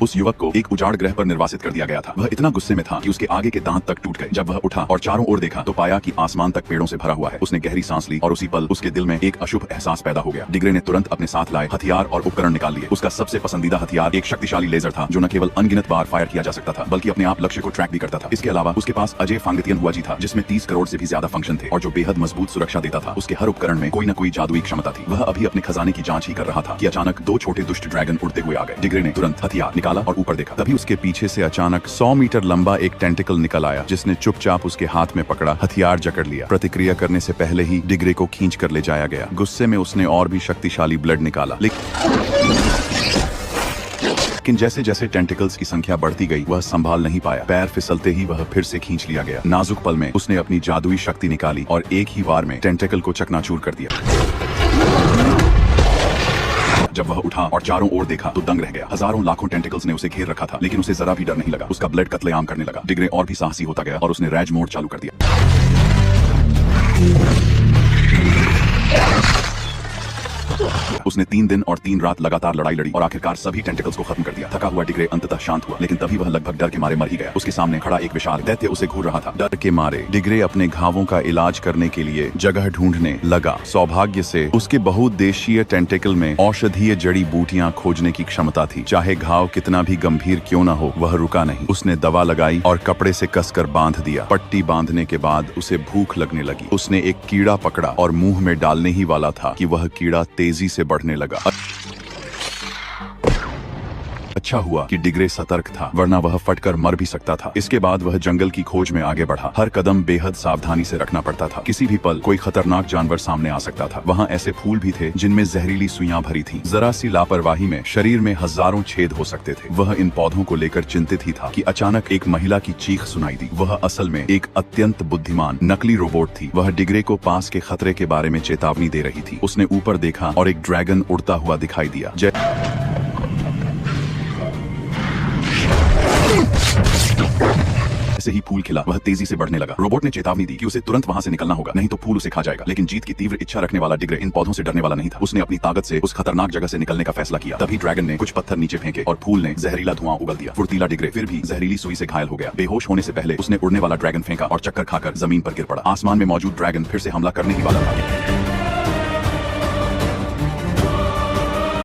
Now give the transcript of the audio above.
उस युवक को एक उजाड़ ग्रह पर निर्वासित कर दिया गया था। वह इतना गुस्से में था कि उसके आगे के दांत तक टूट गए। जब वह उठा और चारों ओर देखा तो पाया कि आसमान तक पेड़ों से भरा हुआ है। उसने गहरी सांस ली और उसी पल उसके दिल में एक अशुभ एहसास पैदा हो गया। डिग्रे ने तुरंत अपने साथ लाए हथियार और उपकरण निकाल लिए। उसका सबसे पसंदीदा हथियार एक शक्तिशाली लेजर था जो न केवल अनगिनत बार फायर किया जा सकता था बल्कि अपने आप लक्ष्य को ट्रैक भी करता था। इसके अलावा उसके पास अजय फांगतियन हुआ जी था जिसमें 30 करोड़ से भी ज्यादा फंक्शन थे और जो बेहद मजबूत सुरक्षा देता था। उसके हर उपकरण में कोई न कोई जादुई क्षमता थी। वह अभी अपने खजाने की जांच ही कर रहा था कि अचानक दो छोटे दुष्ट ड्रैगन उड़ते हुए आ गए। डिग्रे ने तुरंत हथियार निकाला और ऊपर देखा। तभी उसके पीछे से अचानक 100 मीटर लंबा एक टेंटिकल निकल आया जिसने चुपचाप उसके हाथ में पकड़ा हथियार जकड़ लिया। प्रतिक्रिया करने से पहले ही डिग्रे को खींच कर ले जाया गया। गुस्से में उसने और भी शक्तिशाली ब्लड निकाला लेकिन जैसे जैसे टेंटिकल्स की संख्या बढ़ती गई वह संभाल नहीं पाया। पैर फिसलते ही वह फिर से खींच लिया गया। नाजुक पल में उसने अपनी जादुई शक्ति निकाली और एक ही वार में टेंटिकल को चकनाचूर कर दिया। जब वह उठा और चारों ओर देखा तो दंग रह गया। हजारों लाखों टेंटिकल्स ने उसे घेर रखा था लेकिन उसे जरा भी डर नहीं लगा। उसका ब्लड कत्लेआम करने लगा। डिग्रे और भी साहसी होता गया और उसने रैज मोड चालू कर दिया। उसने 3 दिन और 3 रात लगातार लड़ाई लड़ी और आखिरकार सभी टेंटिकल्स को खत्म कर दिया। थका हुआ डिग्रे अंततः शांत हुआ लेकिन तभी वह लगभग डर के मारे मर ही गया। उसके सामने खड़ा एक विशाल दैत्य उसे घूर रहा था। डर के मारे डिग्रे अपने घावों का इलाज करने के लिए जगह ढूंढने लगा। सौभाग्य से उसके बहुउद्देशीय टेंटिकल में औषधीय जड़ी बूटियां खोजने की क्षमता थी। चाहे घाव कितना भी गंभीर क्यों न हो वह रुका नहीं। उसने दवा लगाई और कपड़े से कसकर बांध दिया। पट्टी बांधने के बाद उसे भूख लगने लगी। उसने एक कीड़ा पकड़ा और मुंह में डालने ही वाला था कि वह कीड़ा तेजी से बढ़ने लगा। अच्छा हुआ कि डिग्रे सतर्क था वरना वह फटकर मर भी सकता था। इसके बाद वह जंगल की खोज में आगे बढ़ा। हर कदम बेहद सावधानी से रखना पड़ता था। किसी भी पल कोई खतरनाक जानवर सामने आ सकता था। वहाँ ऐसे फूल भी थे जिनमें जहरीली सुइयां भरी थीं। जरा सी लापरवाही में शरीर में हजारों छेद हो सकते थे। वह इन पौधों को लेकर चिंतित ही था कि अचानक एक महिला की चीख सुनाई दी। वह असल में एक अत्यंत बुद्धिमान नकली रोबोट थी। वह डिग्रे को पास के खतरे के बारे में चेतावनी दे रही थी। उसने ऊपर देखा और एक ड्रैगन उड़ता हुआ दिखाई दिया। जैसे ही फूल खिला वह तेजी से बढ़ने लगा। रोबोट ने चेतावनी दी कि उसे तुरंत वहां से निकलना होगा नहीं तो फूल उसे खा जाएगा। लेकिन जीत की तीव्र इच्छा रखने वाला डिग्रे इन पौधों से डरने वाला नहीं था। उसने अपनी ताकत से उस खतरनाक जगह से निकलने का फैसला किया। तभी ड्रैगन ने कुछ पत्थर नीचे फेंके और फूल ने जहरीला धुआं उगल दिया। फुर्तीला डिग्रे फिर भी जहरीली सुई से घायल हो गया। बेहोश होने से पहले उसने उड़ने वाला ड्रैगन फेंका और चक्कर खाकर जमीन पर गिर पड़ा। आसमान में मौजूद ड्रैगन फिर से हमला करने ही वाला था।